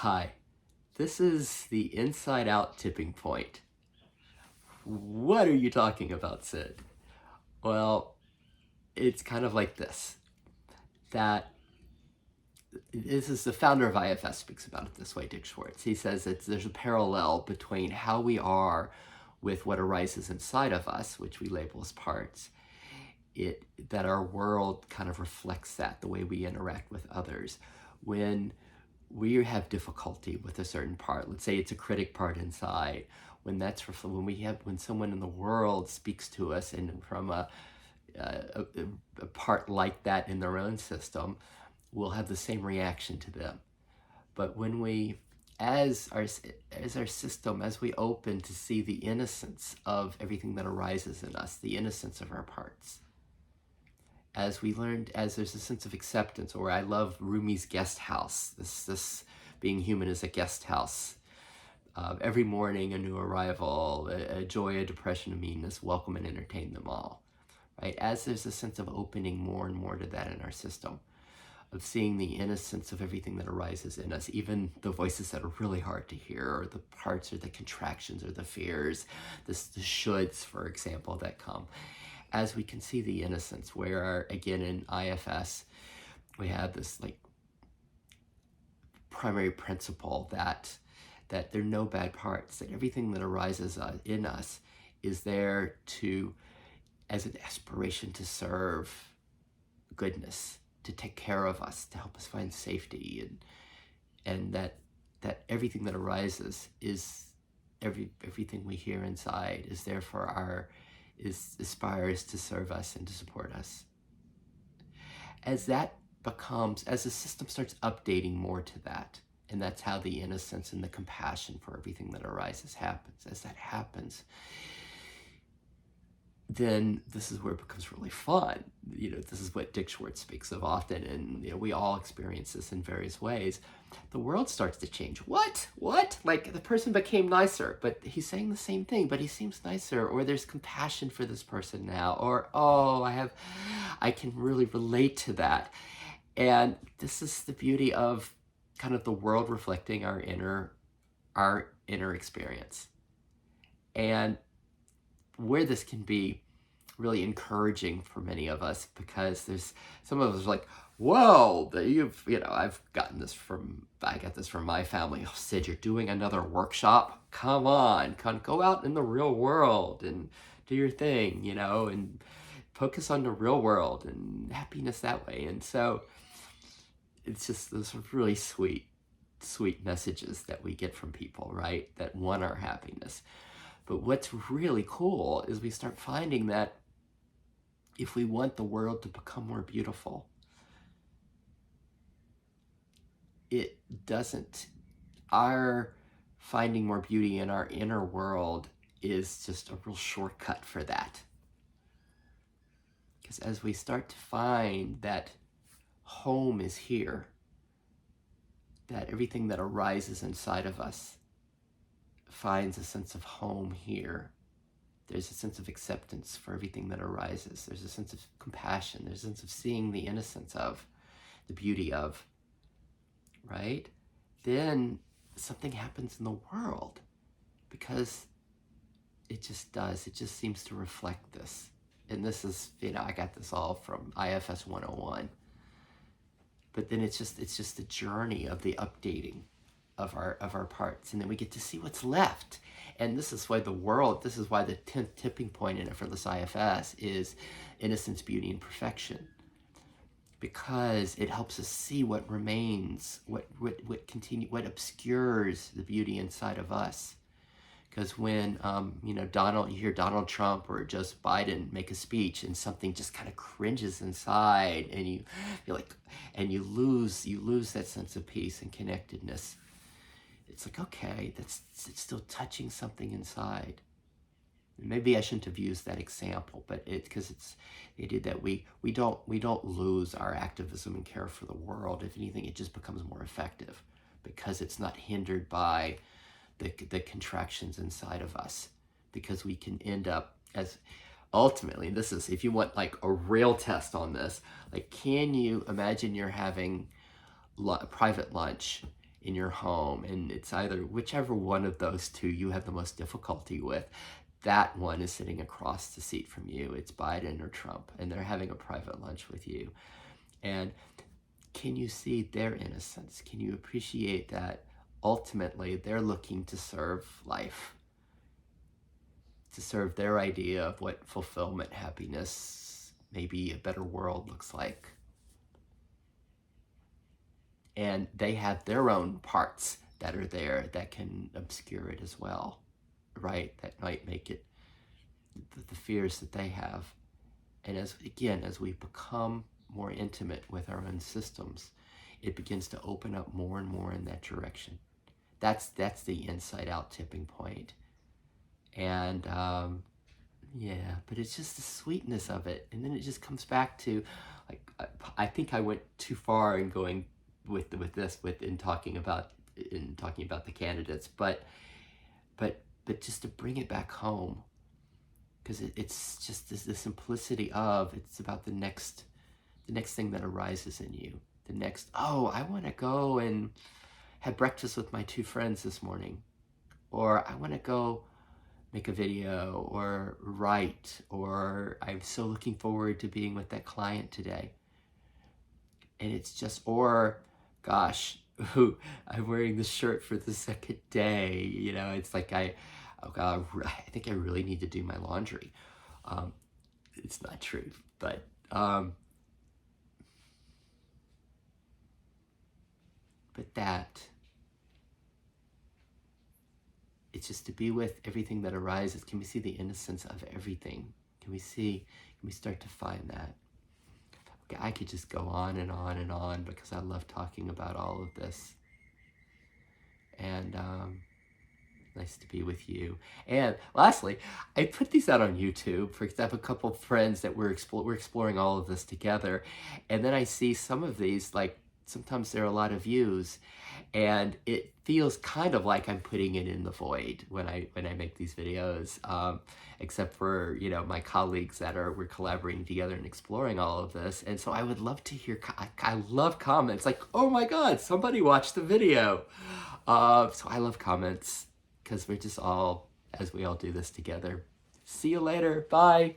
Hi, this is the Inside Out tipping point. What are you talking about, Sid? Well, it's kind of like that this is the founder of IFS speaks about it this way, Dick Schwartz. He says that there's a parallel between how we are with what arises inside of us, which we label as parts, that our world kind of reflects that, the way we interact with others. When we have difficulty with a certain part, let's say it's a critic part inside, when someone in the world speaks to us and from a part like that in their own system, we'll have the same reaction to them. But when we, as our system, as we open to see the innocence of everything that arises in us, the innocence of our parts, as we learned, as there's a sense of acceptance, or I love Rumi's guest house, this being human is a guest house. Every morning, a new arrival, a joy, a depression, a meanness, welcome and entertain them all, right? As there's a sense of opening more and more to that in our system, of seeing the innocence of everything that arises in us, even the voices that are really hard to hear, or the parts, or the contractions, or the fears, the shoulds, for example, that come. As we can see the innocence, where, again, in IFS, we have this like primary principle that there are no bad parts, that everything that arises in us is there as an aspiration to serve goodness, to take care of us, to help us find safety, and that everything that arises is everything we hear inside is there for aspires to serve us and to support us. As the system starts updating more to that, and that's how the innocence and the compassion for everything that arises happens. As that happens, then this is where it becomes really fun. This is what Dick Schwartz speaks of often, and we all experience this in various ways. The world starts to change. What? Like the person became nicer, but he's saying the same thing, but he seems nicer, or there's compassion for this person now, or I can really relate to that. And this is the beauty of kind of the world reflecting our inner experience. And where this can be really encouraging for many of us, because there's some of us are like, whoa, I got this from my family. Oh, Sid, you're doing another workshop? Come on, go out in the real world and do your thing, and focus on the real world and happiness that way. And so it's just those really sweet messages that we get from people, right? That want our happiness. But what's really cool is we start finding that if we want the world to become more beautiful, our finding more beauty in our inner world is just a real shortcut for that. Because as we start to find that home is here, that everything that arises inside of us finds a sense of home here. There's a sense of acceptance for everything that arises. There's a sense of compassion. There's a sense of seeing the innocence of, the beauty of, right? Then something happens in the world, because it just does. It just seems to reflect this. And this is, I got this all from IFS 101. But then it's just the journey of the updating of our parts, and then we get to see what's left. And this is why the 10th tipping point in Effortless IFS is innocence, beauty, and perfection, because it helps us see what remains, what obscures the beauty inside of us. Because when you hear Donald Trump or Joseph Biden make a speech, and something just kind of cringes inside, and you feel like, and you lose that sense of peace and connectedness. It's like, okay, it's still touching something inside. Maybe I shouldn't have used that example, but because it's the idea that we don't lose our activism and care for the world. If anything, it just becomes more effective, because it's not hindered by the contractions inside of us, because we can end up as ultimately, this is, if you want like a real test on this, like, can you imagine you're having a private lunch, in your home, and it's either whichever one of those two you have the most difficulty with, that one is sitting across the seat from you. It's Biden or Trump, and they're having a private lunch with you. And can you see their innocence? Can you appreciate that ultimately they're looking to serve life, to serve their idea of what fulfillment, happiness, maybe a better world looks like? And they have their own parts that are there that can obscure it as well, right? That might make it the fears that they have. And as we become more intimate with our own systems, it begins to open up more and more in that direction. That's the inside out tipping point. And yeah, but it's just the sweetness of it. And then it just comes back to, like, I think I went too far in going with in talking about the candidates, but just to bring it back home, because it's just the simplicity of, it's about the next thing that arises in you. The next, oh, I want to go and have breakfast with my 2 friends this morning, or I want to go make a video or write, or I'm so looking forward to being with that client today. And it's just, or gosh, I'm wearing this shirt for the 2nd day. You know, it's like oh God, I think I really need to do my laundry. It's not true, but that, it's just to be with everything that arises. Can we see the innocence of everything? Can we start to find that? Okay, I could just go on and on and on because I love talking about all of this. And nice to be with you. And lastly, I put these out on YouTube. For example, a couple of friends that we're exploring all of this together. And then I see some of these, like, sometimes there are a lot of views, and it feels kind of like I'm putting it in the void when I make these videos, except for, you know, my colleagues that we're collaborating together and exploring all of this. And so I would love to hear, I love comments like, oh my God, somebody watched the video. So I love comments, because we're just all, as we all do this together. See you later. Bye.